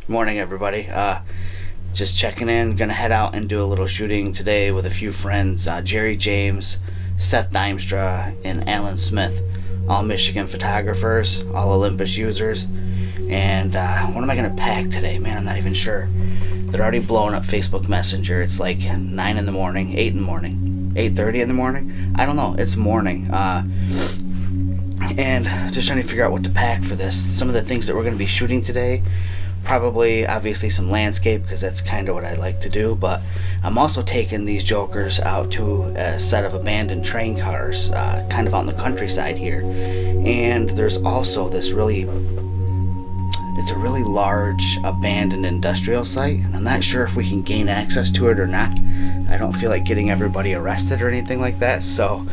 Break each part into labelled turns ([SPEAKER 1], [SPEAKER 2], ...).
[SPEAKER 1] Morning, everybody. Just checking in. Gonna head out and do a little shooting today with a few friends. Jerry James, Seth Dimestra, and Alan Smith. All Michigan photographers, all Olympus users. And what am I gonna pack today? Man, I'm not even sure. They're already blowing up Facebook Messenger. It's like 9 in the morning, 8 in the morning, 8:30 in the morning. I don't know. It's morning. And just trying to figure out what to pack for this. Some of the things that we're going to be shooting today, probably obviously some landscape, because that's kind of what I like to do, but I'm also taking these jokers out to a set of abandoned train cars, kind of out in the countryside here. And there's also this it's a really large abandoned industrial site, and I'm not sure if we can gain access to it or not. I don't feel like getting everybody arrested or anything like that, so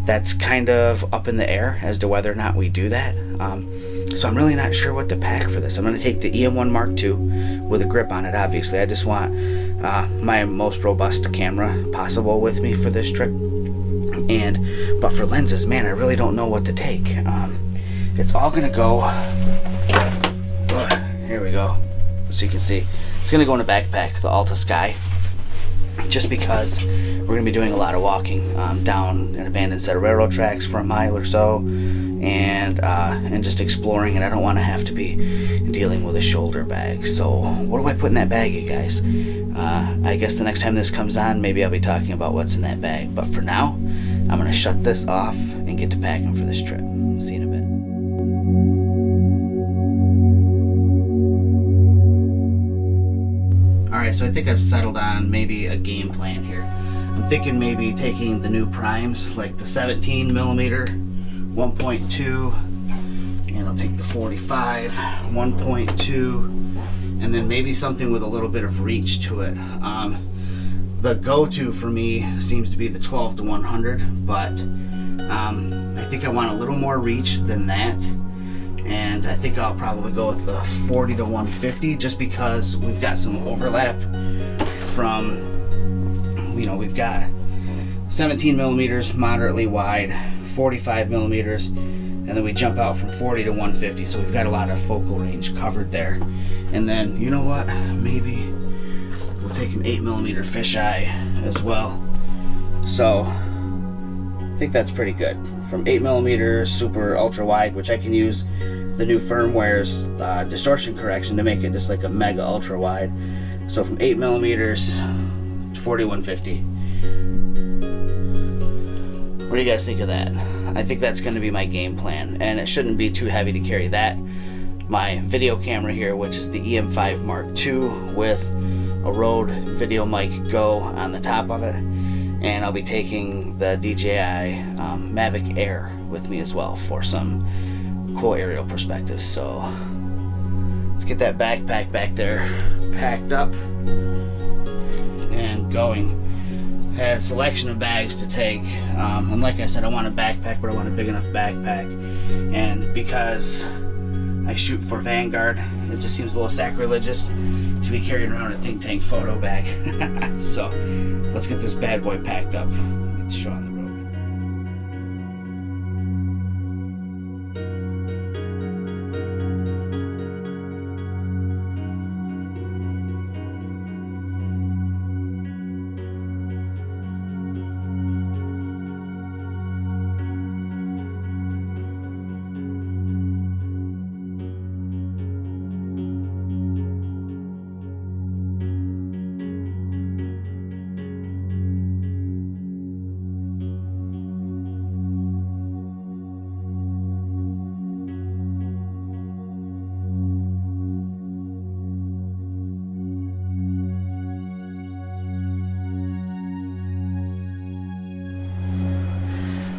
[SPEAKER 1] that's kind of up in the air as to whether or not we do that. So I'm really not sure what to pack for this. I'm going to take the EM1 Mark II with a grip on it, obviously. I just want my most robust camera possible with me for this trip. But for lenses, man, I really don't know what to take. It's all going to go... here we go. So you can see. It's going to go in a backpack, the Alta Sky. Just because we're going to be doing a lot of walking down an abandoned set of railroad tracks for a mile or so, and just exploring, and I don't want to have to be dealing with a shoulder bag. So what do I put in that bag, you guys? I guess the next time this comes on, maybe I'll be talking about what's in that bag. But for now, I'm going to shut this off and get to packing for this trip. See you in a bit. Alright, so I think I've settled on maybe a game plan here. I'm thinking maybe taking the new primes, like the 17mm 1.2, and I'll take the 45 1.2, and then maybe something with a little bit of reach to it. The go-to for me seems to be the 12 to 100, but I think I want a little more reach than that. And I think I'll probably go with the 40 to 150, just because we've got some overlap from, we've got 17mm moderately wide, 45mm, and then we jump out from 40 to 150, so we've got a lot of focal range covered there. And then, you know what, maybe we'll take an 8mm fisheye as well. So I think that's pretty good. From 8mm super ultra wide, which I can use the new firmware's distortion correction to make it just like a mega ultra wide. So from 8mm to 40 150. What do you guys think of that? I think that's going to be my game plan, and it shouldn't be too heavy to carry that. My video camera here, which is the EM5 Mark II with a Rode Video Mic Go on the top of it. And I'll be taking the DJI Mavic Air with me as well for some cool aerial perspectives. So let's get that backpack back there packed up and going. Had a selection of bags to take, and like I said, I want a backpack, but I want a big enough backpack. And because I shoot for Vanguard, it just seems a little sacrilegious to be carrying around a think tank photo bag. So let's get this bad boy packed up. Get the show on the road.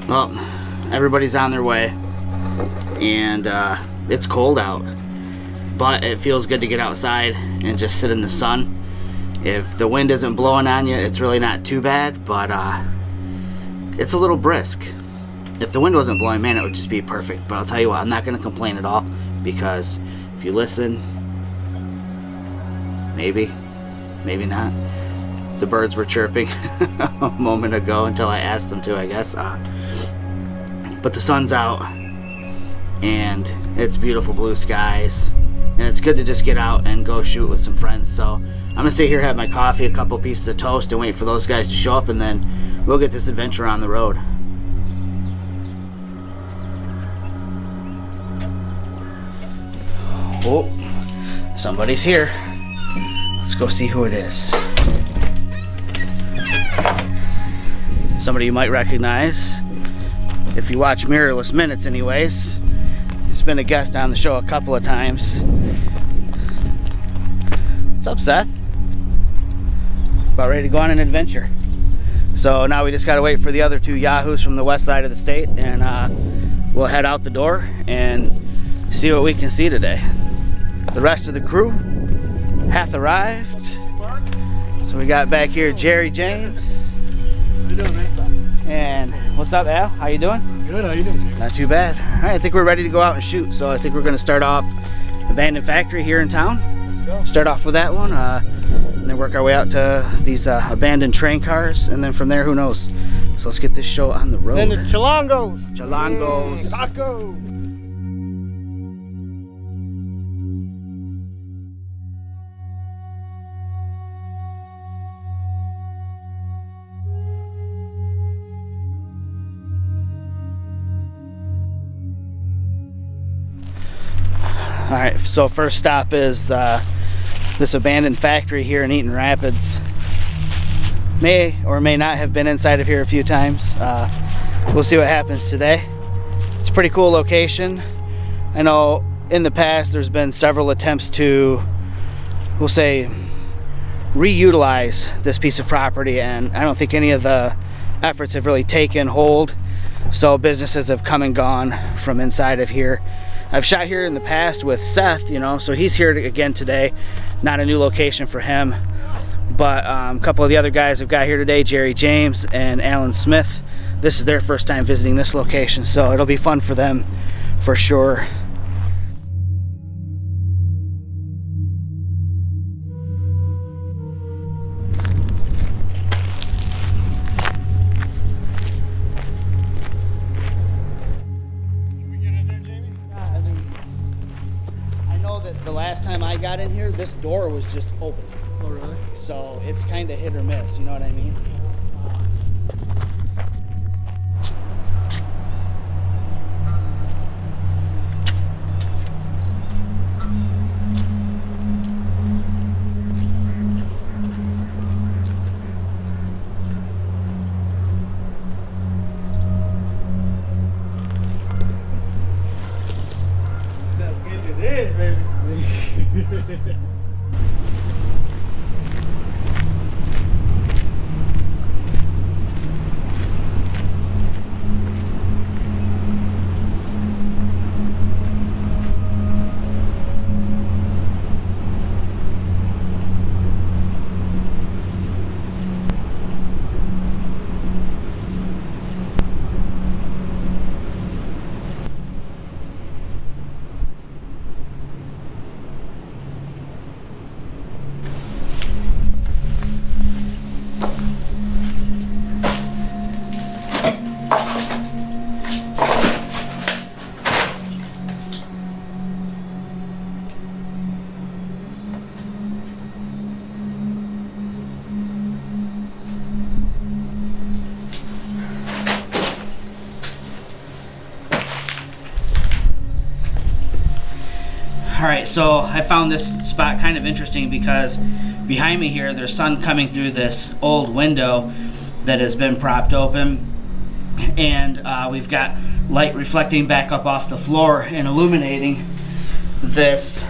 [SPEAKER 1] Well, everybody's on their way, and it's cold out, but it feels good to get outside and just sit in the sun. If the wind isn't blowing on you, it's really not too bad, but it's a little brisk. If the wind wasn't blowing, man, it would just be perfect. But I'll tell you what, I'm not going to complain at all, because if you listen, maybe not, the birds were chirping a moment ago until I asked them to, I guess. But the sun's out, and it's beautiful blue skies, and it's good to just get out and go shoot with some friends. So I'm gonna sit here, have my coffee, a couple pieces of toast, and wait for those guys to show up, and then we'll get this adventure on the road. Oh, somebody's here. Let's go see who it is. Somebody you might recognize if you watch Mirrorless Minutes anyways. He's been a guest on the show a couple of times. What's up, Seth? About ready to go on an adventure. So now we just gotta wait for the other two yahoos from the west side of the state, and we'll head out the door and see what we can see today. The rest of the crew hath arrived. So we got back here Jerry James.
[SPEAKER 2] How you doing, man?
[SPEAKER 1] And what's up, Al? How you doing?
[SPEAKER 2] Good, how you doing?
[SPEAKER 1] Not too bad. All right, I think we're ready to go out and shoot. So I think we're gonna start off Abandoned Factory here in town.
[SPEAKER 2] Let's go.
[SPEAKER 1] Start off with that one, and then work our way out to these abandoned train cars, and then from there, who knows? So let's get this show on the road.
[SPEAKER 2] And the Chalongos.
[SPEAKER 1] Chalongos.
[SPEAKER 2] Taco.
[SPEAKER 1] All right, so first stop is this abandoned factory here in Eaton Rapids. May or may not have been inside of here a few times. We'll see what happens today. It's a pretty cool location. I know in the past there's been several attempts to, we'll say, reutilize this piece of property, and I don't think any of the efforts have really taken hold. So businesses have come and gone from inside of here. I've shot here in the past with Seth, you know, so he's here again today. Not a new location for him, but a couple of the other guys have got here today, Jerry James and Alan Smith. This is their first time visiting this location, so it'll be fun for them for sure. The last time I got in here, this door was just open.
[SPEAKER 2] Oh, really?
[SPEAKER 1] So it's kind of hit or miss, you know what I mean?
[SPEAKER 2] It is, baby.
[SPEAKER 1] Alright, so I found this spot kind of interesting because behind me here there's sun coming through this old window that has been propped open, and we've got light reflecting back up off the floor and illuminating this.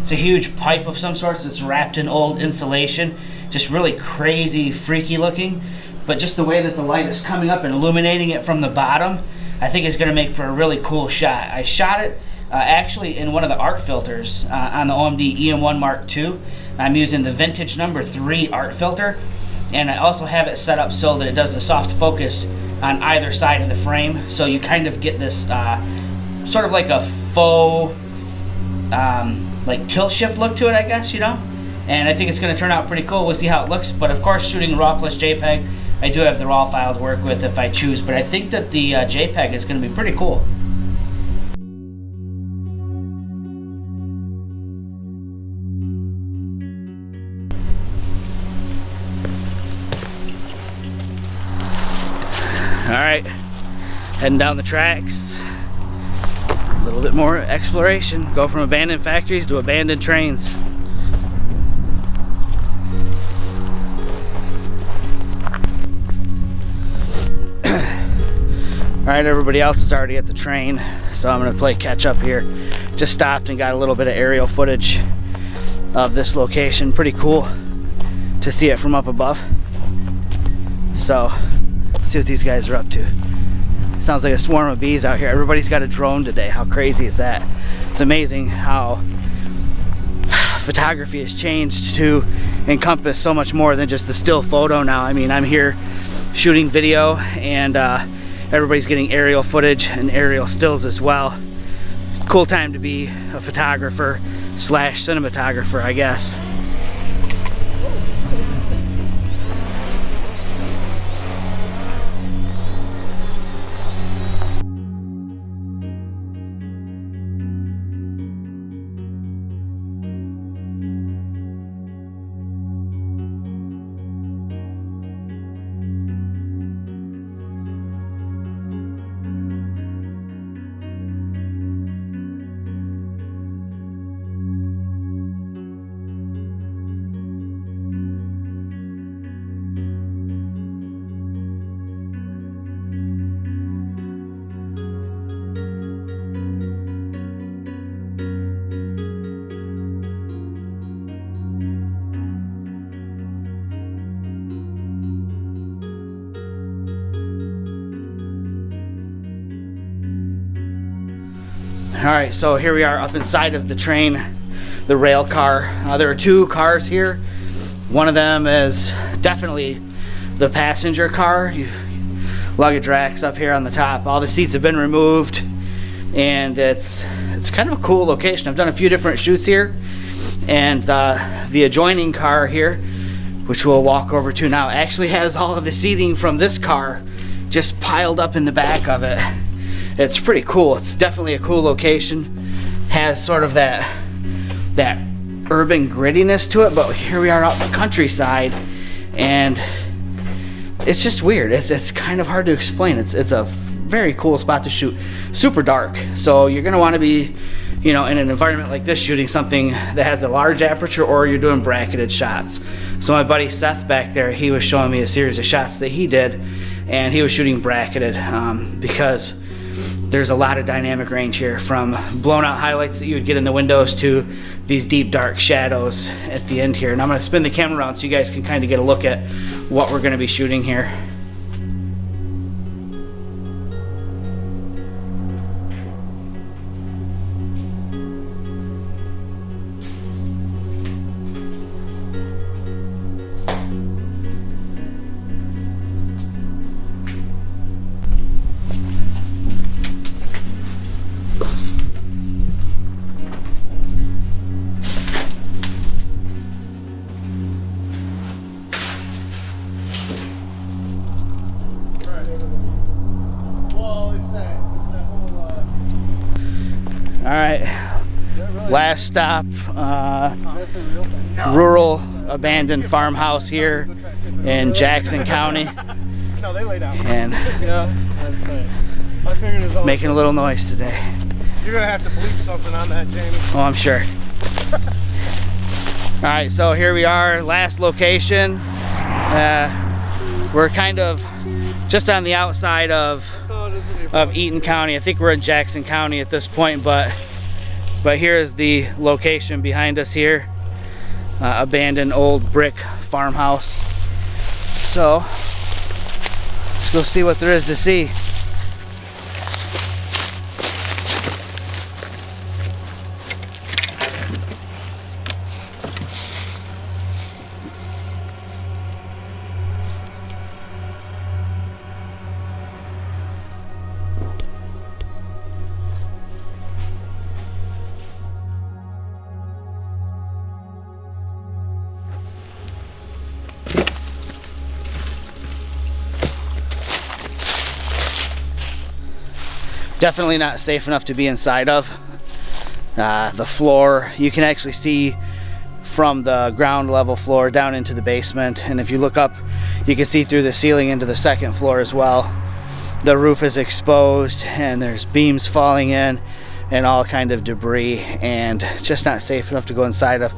[SPEAKER 1] It's a huge pipe of some sorts that's wrapped in old insulation, just really crazy, freaky looking, but just the way that the light is coming up and illuminating it from the bottom, I think is going to make for a really cool shot. I shot it actually in one of the art filters on the OMD EM1 Mark II. I'm using the vintage number 3 art filter, and I also have it set up so that it does a soft focus on either side of the frame, so you kind of get this sort of like a faux like tilt shift look to it, I guess, you know, and I think it's going to turn out pretty cool. We'll see how it looks, but of course shooting RAW plus JPEG, I do have the RAW file to work with if I choose, but I think that the JPEG is going to be pretty cool. Alright, heading down the tracks. A little bit more exploration. Go from abandoned factories to abandoned trains. Alright, everybody else is already at the train, so I'm gonna play catch up here. Just stopped and got a little bit of aerial footage of this location. Pretty cool to see it from up above. So, let's see what these guys are up to. Sounds like a swarm of bees out here. Everybody's got a drone today. How crazy is that? It's amazing how photography has changed to encompass so much more than just the still photo now. I mean, I'm here shooting video, and everybody's getting aerial footage and aerial stills as well. Cool time to be a photographer slash cinematographer, I guess. Alright, so here we are up inside of the train, the rail car. There are two cars here. One of them is definitely the passenger car. Luggage racks up here on the top. All the seats have been removed, and it's kind of a cool location. I've done a few different shoots here, and the adjoining car here, which we'll walk over to now, actually has all of the seating from this car just piled up in the back of it. It's pretty cool. It's definitely a cool location. Has sort of that urban grittiness to it, but here we are out in the countryside, and it's just weird. It's kind of hard to explain. It's a very cool spot to shoot. Super dark, so you're gonna want to be, you know, in an environment like this, shooting something that has a large aperture, or you're doing bracketed shots. So my buddy Seth back there, he was showing me a series of shots that he did, and he was shooting bracketed because there's a lot of dynamic range here, from blown out highlights that you would get in the windows to these deep dark shadows at the end here. And I'm going to spin the camera around so you guys can kind of get a look at what we're going to be shooting here. Alright, last stop, rural abandoned farmhouse here in Jackson County, and making a little noise today.
[SPEAKER 2] You're gonna have to bleep something on that, Jamie.
[SPEAKER 1] Oh, I'm sure. Alright, so here we are, last location. We're kind of just on the outside of Eaton County. I think we're in Jackson County at this point, but here is the location behind us here. Abandoned old brick farmhouse. So let's go see what there is to see. Definitely not safe enough to be inside of. The floor, you can actually see from the ground level floor down into the basement, and if you look up, you can see through the ceiling into the second floor as well. the roof is exposed and there's beams falling in and all kind of debris, and it's just not safe enough to go inside of.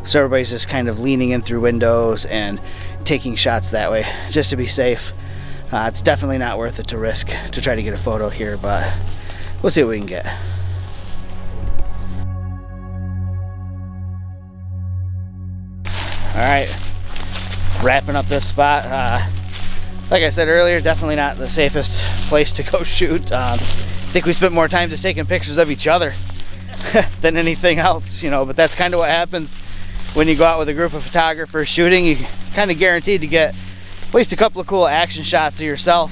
[SPEAKER 1] So everybody's just kind of leaning in through windows and taking shots that way just to be safe. It's definitely not worth it to risk to try to get a photo here, but we'll see what we can get. All right, wrapping up this spot. Like I said earlier, definitely not the safest place to go shoot. I think we spent more time just taking pictures of each other than anything else, you know, but that's kind of what happens when you go out with a group of photographers shooting. You kind of guaranteed to get at least a couple of cool action shots of yourself.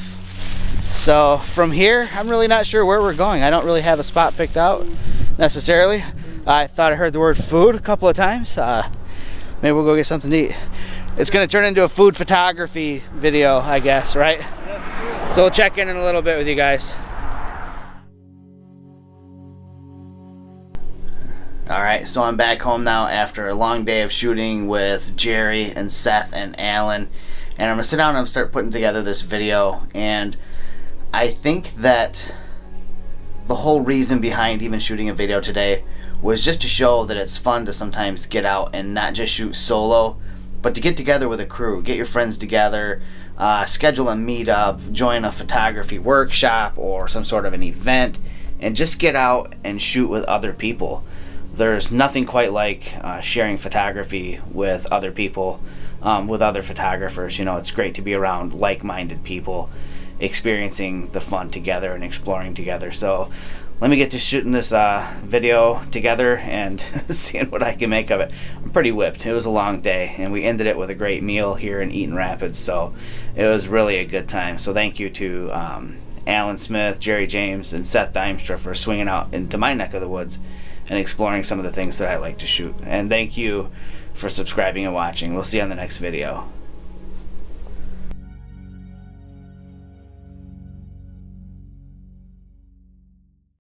[SPEAKER 1] So from here, I'm really not sure where we're going. I don't really have a spot picked out necessarily. I thought I heard the word food a couple of times. Maybe we'll go get something to eat. It's gonna turn into a food photography video, I guess, right? So we'll check in a little bit with you guys. All right, so I'm back home now after a long day of shooting with Jerry and Seth and Alan, and I'm gonna sit down and start putting together this video. And I think that the whole reason behind even shooting a video today was just to show that it's fun to sometimes get out and not just shoot solo, but to get together with a crew, get your friends together, schedule a meetup, join a photography workshop or some sort of an event, and just get out and shoot with other people. There's nothing quite like sharing photography with other people, with other photographers. You know, it's great to be around like-minded people, experiencing the fun together and exploring together. So let me get to shooting this video together and seeing what I can make of it. I'm pretty whipped. It was a long day, and we ended it with a great meal here in Eaton Rapids, so it was really a good time. So thank you to Alan Smith, Jerry James, and Seth Dimstra for swinging out into my neck of the woods and exploring some of the things that I like to shoot. And thank you for subscribing and watching. We'll see you on the next video.